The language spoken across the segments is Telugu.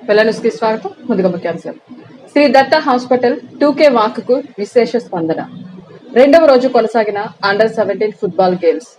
వెల్లన్యూస్కి స్వాగతం. ముందుగా ముఖ్యాంశాలు. శ్రీ దత్త హాస్పిటల్ 2K వాక్కు విశేష స్పందన. రెండవ రోజు కొనసాగిన అండర్-17 ఫుట్బాల్ గేమ్స్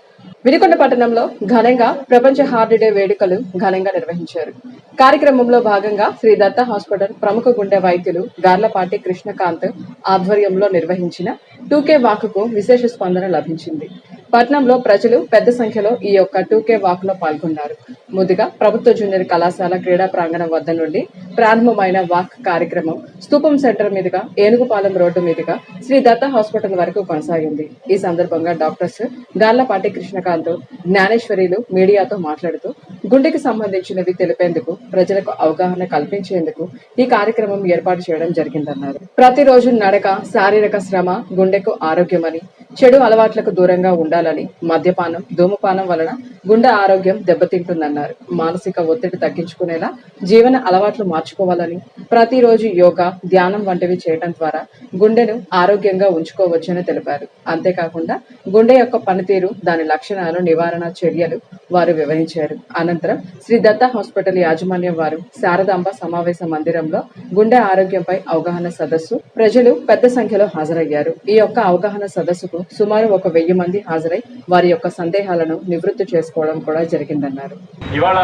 వినుకొండ పట్టణంలో ఘనంగా ప్రపంచ హార్ట్ డే వేడుకలు ఘనంగా నిర్వహించారు. కార్యక్రమంలో భాగంగా శ్రీ దత్త హాస్పిటల్ ప్రముఖ గుండె వైద్యులు గార్లపాటి కృష్ణకాంత్ ఆధ్వర్యంలో నిర్వహించిన 2K వాక్కు విశేష స్పందన లభించింది. పట్నంలో ప్రజలు పెద్ద సంఖ్యలో ఈ యొక్క 2K వాక్ లో పాల్గొన్నారు. ముందుగా ప్రభుత్వ జూనియర్ కళాశాల క్రీడా ప్రాంగణం వద్ద నుండి ప్రారంభమైన వాక్ కార్యక్రమం స్తూపం సెంటర్ మీదుగా ఏనుగుపాలెం రోడ్డు మీదుగా శ్రీ దత్త హాస్పిటల్ వరకు కొనసాగింది. ఈ సందర్భంగా డాక్టర్స్ గార్లపాటి కృష్ణకాంత్, జ్ఞానేశ్వరిలు మీడియాతో మాట్లాడుతూ గుండెకి సంబంధించినవి తెలిపేందుకు, ప్రజలకు అవగాహన కల్పించేందుకు ఈ కార్యక్రమం ఏర్పాటు చేయడం జరిగిందన్నారు. ప్రతిరోజు నడక, శారీరక శ్రమ గుండెకు ఆరోగ్యమని, చెడు అలవాట్లకు దూరంగా ఉండాలని, మద్యపానం, ధూమపానం వలన గుండె ఆరోగ్యం దెబ్బతింటుందన్నారు. మానసిక ఒత్తిడి తగ్గించుకునేలా జీవన అలవాట్లు మార్చుకోవాలని, ప్రతిరోజు యోగా, ధ్యానం వంటివి చేయడం ద్వారా గుండెను ఆరోగ్యంగా ఉంచుకోవచ్చని తెలిపారు. అంతేకాకుండా గుండె యొక్క పనితీరు, దాని లక్షణాలు, నివారణ చర్యలు వారు వివరించారు. అనంతరం శ్రీ దత్త హాస్పిటల్ యాజమాన్యం వారు శారదాంబ సమావేశ మందిరంలో గుండె ఆరోగ్యంపై అవగాహన సదస్సు ప్రజలు పెద్ద సంఖ్యలో హాజరయ్యారు. ఈ యొక్క అవగాహన సదస్సుకు సుమారు 1000 మంది హాజరై వారి యొక్క సందేహాలను నివృత్తి చేసుకోవడం కూడా జరిగిందన్నారు. ఇవాళ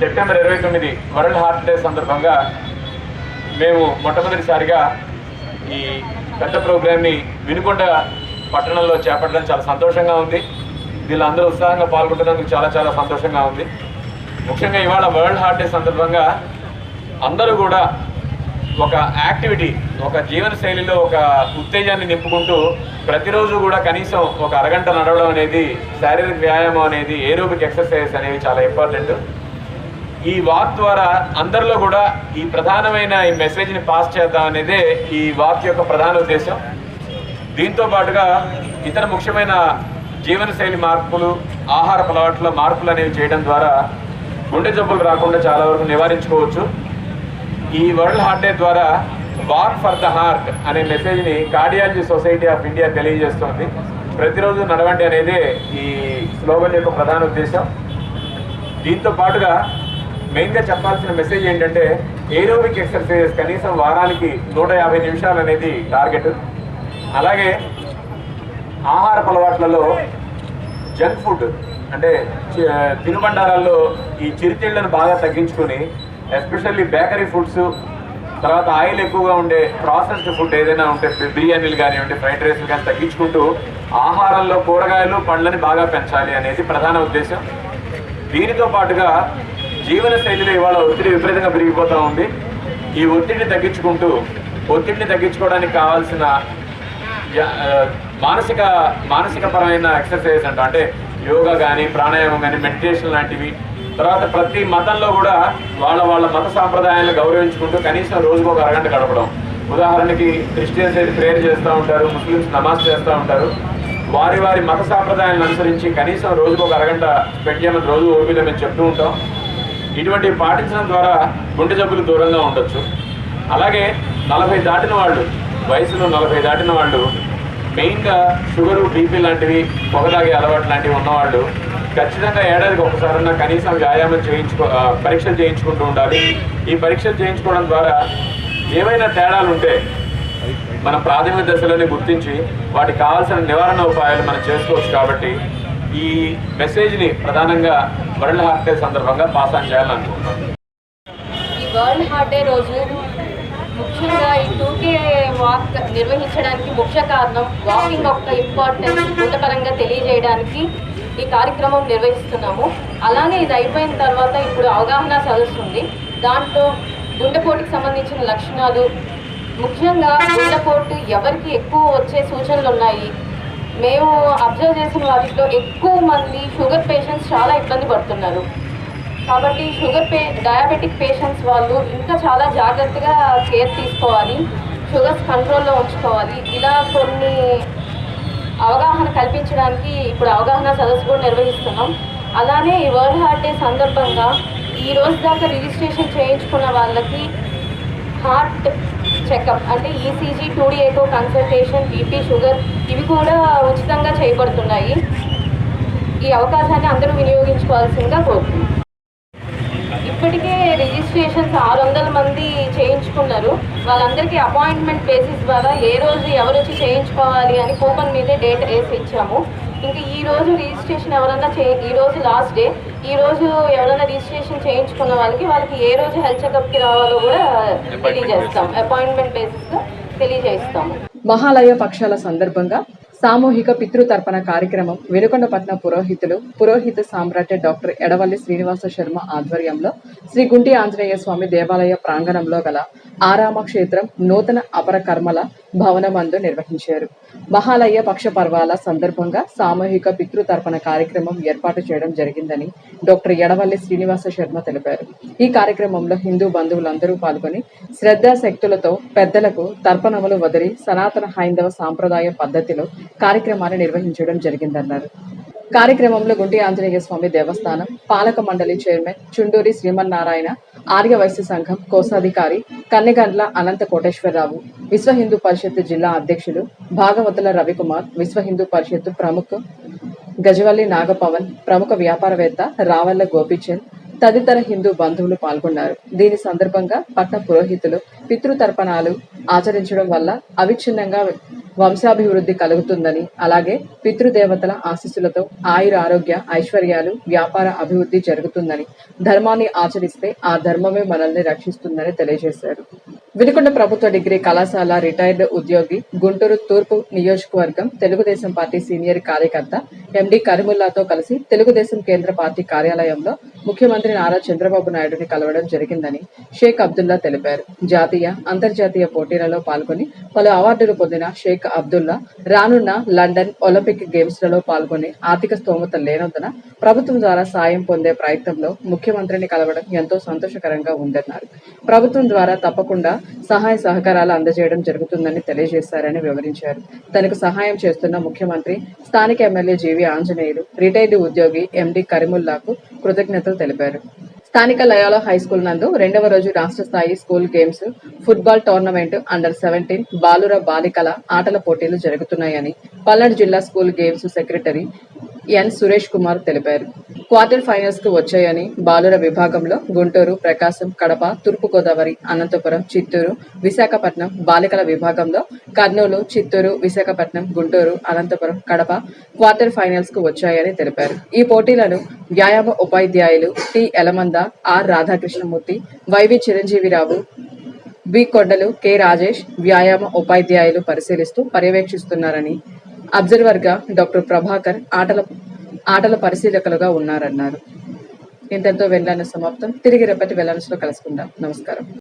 సెప్టెంబర్ 29 వరల్డ్ హార్ట్ డే సందర్భంగా మేము మొట్టమొదటిసారిగా ఈ పెద్ద ప్రోగ్రామ్ని వినుకొండ పట్టణంలో చేపట్టడం చాలా సంతోషంగా ఉంది. దీనిలో అందరూ ఉత్సాహంగా పాల్గొంటున్నందుకు చాలా చాలా సంతోషంగా ఉంది. ముఖ్యంగా ఇవాళ వరల్డ్ హార్ట్ డే సందర్భంగా అందరూ కూడా ఒక యాక్టివిటీ, ఒక జీవన శైలిలో ఒక ఉత్తేజాన్ని నింపుకుంటూ ప్రతిరోజు కూడా కనీసం ఒక అరగంట నడవడం అనేది, శారీరక వ్యాయామం అనేది, ఏరోబిక్ ఎక్సర్సైజ్ అనేవి చాలా ఇంపార్టెంట్. ఈ వాక్ ద్వారా అందరిలో కూడా ఈ ప్రధానమైన ఈ మెసేజ్ని పాస్ చేద్దాం అనేదే ఈ వాక్ యొక్క ప్రధాన ఉద్దేశం. దీంతో పాటుగా ఇతర ముఖ్యమైన జీవనశైలి మార్పులు, ఆహార అలవాట్ల మార్పులు అనేవి చేయడం ద్వారా గుండె జబ్బులు రాకుండా చాలా వరకు నివారించుకోవచ్చు. ఈ వరల్డ్ హార్ట్ డే ద్వారా వాక్ ఫర్ ద హార్ట్ అనే మెసేజ్ని కార్డియాలజీ సొసైటీ ఆఫ్ ఇండియా తెలియజేస్తోంది. ప్రతిరోజు నడవండి అనేది ఈ స్లోగన్ యొక్క ప్రధాన ఉద్దేశం. దీంతో పాటుగా మెయిన్గా చెప్పాల్సిన మెసేజ్ ఏంటంటే ఏరోబిక్ ఎక్సర్సైజెస్ కనీసం వారానికి 150 నిమిషాలు అనేది టార్గెట్. అలాగే ఆహార అలవాట్లలో జంక్ ఫుడ్ అంటే తినుబండారాల్లో ఈ చిరుతిళ్లను బాగా తగ్గించుకొని, ఎస్పెషల్లీ బేకరీ ఫుడ్స్, తర్వాత ఆయిల్ ఎక్కువగా ఉండే ప్రాసెస్డ్ ఫుడ్ ఏదైనా ఉంటే బిర్యానీలు కానివ్వండి, ఫ్రైడ్ రైస్లు కానీ తగ్గించుకుంటూ ఆహారంలో కూరగాయలు, పండ్లని బాగా పెంచాలి అనేది ప్రధాన ఉద్దేశం. దీనితో పాటుగా జీవన శైలిలో ఇవాళ ఒత్తిడి విపరీతంగా పెరిగిపోతూ ఉంది. ఈ ఒత్తిడిని తగ్గించుకోవడానికి కావాల్సిన మానసికపరమైన ఎక్సర్సైజ్ అంటే యోగా కానీ, ప్రాణాయామం కానీ, మెడిటేషన్ లాంటివి. తర్వాత ప్రతి మతంలో కూడా వాళ్ళ మత సాంప్రదాయాలను గౌరవించుకుంటూ కనీసం రోజుకు ఒక అరగంట గడపడం. ఉదాహరణకి క్రిస్టియన్స్ అయితే ప్రేయర్ చేస్తూ ఉంటారు, ముస్లిమ్స్ నమాజ్ చేస్తూ ఉంటారు. వారి మత సాంప్రదాయాలను అనుసరించి కనీసం రోజుకు ఒక అరగంట స్పెండ్ చేయమని రోజు ఓపీలో మేము చెప్తూ ఉంటాం. ఇటువంటివి పాటించడం ద్వారా గుండె జబ్బులు దూరంగా ఉండొచ్చు. అలాగే 40 దాటిన వాళ్ళు, వయసులో 40 దాటిన వాళ్ళు, మెయిన్గా షుగరు, బీపీ లాంటివి, పొగదాగే అలవాటు లాంటివి ఉన్నవాళ్ళు ఖచ్చితంగా ఏడాదికి ఒకసారన్నా కనీసం వ్యాయామం పరీక్షలు చేయించుకుంటూ ఉండాలి. ఈ పరీక్షలు చేయించుకోవడం ద్వారా ఏమైనా తేడాలు ఉంటే మన ప్రాథమిక దశలోనే గుర్తించి వాటికి కావాల్సిన నివారణ ఉపాయాలు మనం చేసుకోవచ్చు. కాబట్టి ఈ మెసేజ్ని ప్రధానంగా వరల్డ్ హార్ట్ డే సందర్భంగా పాస్ ఆన్ చేయాలనుకుంటున్నాం. ఈ వరల్డ్ హార్ట్ డే రోజు ముఖ్యంగా ఈ 2K వాక్ నిర్వహించడానికి ముఖ్య కారణం వాకింగ్ యొక్క ఇంపార్టెన్స్ గుండెపరంగా తెలియజేయడానికి ఈ కార్యక్రమం నిర్వహిస్తున్నాము. అలానే ఇది అయిపోయిన తర్వాత ఇప్పుడు అవగాహన సదస్సు ఉంది. దాంట్లో గుండెపోటుకి సంబంధించిన లక్షణాలు, ముఖ్యంగా గుండెపోటు ఎవరికి ఎక్కువ వచ్చే సూచనలు ఉన్నాయి, మేము అబ్జర్వ్ చేసిన వాటిలో ఎక్కువ మంది షుగర్ పేషెంట్స్ చాలా ఇబ్బంది పడుతున్నారు. కాబట్టి డయాబెటిక్ పేషెంట్స్ వాళ్ళు ఇంకా చాలా జాగ్రత్తగా కేర్ తీసుకోవాలి, షుగర్స్ కంట్రోల్లో ఉంచుకోవాలి. ఇలా కొన్ని అవగాహన కల్పించడానికి ఇప్పుడు అవగాహన సదస్సు కూడా నిర్వహిస్తున్నాం. అలానే ఈ వరల్డ్ హార్ట్ డే సందర్భంగా ఈ రోజు దాకా రిజిస్ట్రేషన్ చేయించుకున్న వాళ్ళకి హార్ట్ చెకప్ అంటే ECG, 2D echo consultation, BP, sugar ఇవి కూడా ఉచితంగా చేయబడుతున్నాయి. ఈ అవకాశాన్ని అందరూ వినియోగించుకోవాల్సిందిగా కోరుతున్నాం. ఇప్పటికే రిజిస్ట్రేషన్ రిజిస్ట్రేషన్స్ 600 మంది చేయించుకున్నారు. వాళ్ళందరికీ అపాయింట్మెంట్ బేసిస్ ద్వారా ఏ రోజు ఎవరు వచ్చి చేయించుకోవాలి అని కూపన్ మీదే డేట్ వేసి ఇచ్చాము. ఇంకా ఈ రోజు రిజిస్ట్రేషన్ ఎవరన్నా ఈ రోజు లాస్ట్ డే. ఈ రోజు ఎవరైనా రిజిస్ట్రేషన్ చేయించుకున్న వాళ్ళకి ఏ రోజు హెల్త్ చెకప్కి రావాలో కూడా తెలియజేస్తాం. అపాయింట్మెంట్ బేసిస్గా తెలియజేస్తాము. మహాలయ పక్షాల సందర్భంగా సామూహిక పితృతర్పణ కార్యక్రమం వినుకొండపట్నం పురోహిత సామ్రాట్ డాక్టర్ ఎడవల్లి శ్రీనివాస శర్మ ఆధ్వర్యంలో శ్రీ గుంటి ఆంజనేయ స్వామి దేవాలయ ప్రాంగణంలో గల ఆరామ క్షేత్రం నూతన అపర కర్మల భవనమందు నిర్వహించారు. మహాలయ పక్ష పర్వాల సందర్భంగా సామూహిక పితృతర్పణ కార్యక్రమం ఏర్పాటు చేయడం జరిగిందని డాక్టర్ ఎడవల్లి శ్రీనివాస శర్మ తెలిపారు. ఈ కార్యక్రమంలో హిందూ బంధువులందరూ పాల్గొని శ్రద్ధాశక్తులతో పెద్దలకు తర్పణములు వదిలి సనాతన హైందవ సాంప్రదాయ పద్ధతిలో కార్యక్రమాన్ని నిర్వహించడం జరిగిందన్నారు. కార్యక్రమంలో గుంటి ఆంజనేయ స్వామి దేవస్థానం పాలక మండలి చైర్మన్ చుండూరి శ్రీమన్నారాయణ, ఆర్య వైశ్య సంఘం కోశాధికారి కన్నెగండ్ల అనంత కోటేశ్వరరావు, విశ్వ హిందూ పరిషత్ జిల్లా అధ్యక్షులు భాగవతుల రవికుమార్, విశ్వ హిందూ పరిషత్ ప్రముఖ గజవల్లి నాగపవన్, ప్రముఖ వ్యాపారవేత్త రావల్ల గోపీచంద్ తదితర హిందూ బంధువులు పాల్గొన్నారు. దీని సందర్భంగా పట్న పురోహితులు పితృతర్పణాలు ఆచరించడం వల్ల అవిచ్ఛిన్నంగా వంశాభివృద్ధి కలుగుతుందని, అలాగే పితృదేవతల ఆశీస్సులతో ఆయుర ఆరోగ్య ఐశ్వర్యాలు వ్యాపార అభివృద్ధి జరుగుతుందని, ధర్మాన్ని ఆచరిస్తే ఆ ధర్మమే మనల్ని రక్షిస్తుందని తెలియజేశారు. వినుకొండ ప్రభుత్వ డిగ్రీ కళాశాల రిటైర్డ్ ఉద్యోగి గుంటూరు తూర్పు నియోజకవర్గం తెలుగుదేశం పార్టీ సీనియర్ కార్యకర్త ఎండి కరిముల్లాతో కలిసి తెలుగుదేశం కేంద్ర పార్టీ కార్యాలయంలో ముఖ్యమంత్రి నారా చంద్రబాబు నాయుడుని కలవడం జరిగిందని షేక్ అబ్దుల్లా తెలిపారు. జాతీయ అంతర్జాతీయ పోటీలలో పాల్గొని పలు అవార్డులు పొందిన షేక్ అబ్దుల్లా రానున్న లండన్ ఒలింపిక్ గేమ్స్ లలో పాల్గొని ఆర్థిక స్తోమత లేనందున ప్రభుత్వం ద్వారా సాయం పొందే ప్రయత్నంలో ముఖ్యమంత్రిని కలవడం ఎంతో సంతోషకరంగా ఉందన్నారు. ప్రభుత్వం ద్వారా తప్పకుండా సహాయ సహకారాలు అందజేయడం జరుగుతుందని తెలియజేశారని వివరించారు. తనకు సహాయం చేస్తున్న ముఖ్యమంత్రి, స్థానిక ఎమ్మెల్యే జీవి ఆంజనేయులు, రిటైర్డ్ ఉద్యోగి ఎండి కరిముల్లాకు కృతజ్ఞతలు తెలిపారు. స్థానిక లయోలా హైస్కూల్ నందు 2వ రోజు రాష్ట్ర స్థాయి స్కూల్ గేమ్స్ ఫుట్బాల్ టోర్నమెంట్ అండర్-17 బాలుర బాలికల ఆటల పోటీలు జరుగుతున్నాయని పల్నాడు జిల్లా school games secretary N Suresh Kumar తెలిపారు. క్వార్టర్ ఫైనల్స్ కు వచ్చాయని బాలుర విభాగంలో గుంటూరు, ప్రకాశం, కడప, తూర్పుగోదావరి, అనంతపురం, చిత్తూరు, విశాఖపట్నం, బాలికల విభాగంలో కర్నూలు, చిత్తూరు, విశాఖపట్నం, గుంటూరు, అనంతపురం, కడప క్వార్టర్ ఫైనల్స్ కు వచ్చాయని తెలిపారు. ఈ పోటీలను వ్యాయామ ఉపాధ్యాయులు T Elamanda, R Radhakrishnamurthy, YV Chiranjeevirao, B Kondalu, K Rajesh వ్యాయామ ఉపాధ్యాయులు పరిశీలిస్తూ పర్యవేక్షిస్తున్నారని, అబ్జర్వర్ గా డాక్టర్ ప్రభాకర్ ఆటల పరిశీలకులుగా ఉన్నారన్నారు. ఇంతటితో వెళ్ళాను సమాప్తం. తిరిగి రేపటి వెళ్ళాను కలుసుకుందాం. నమస్కారం.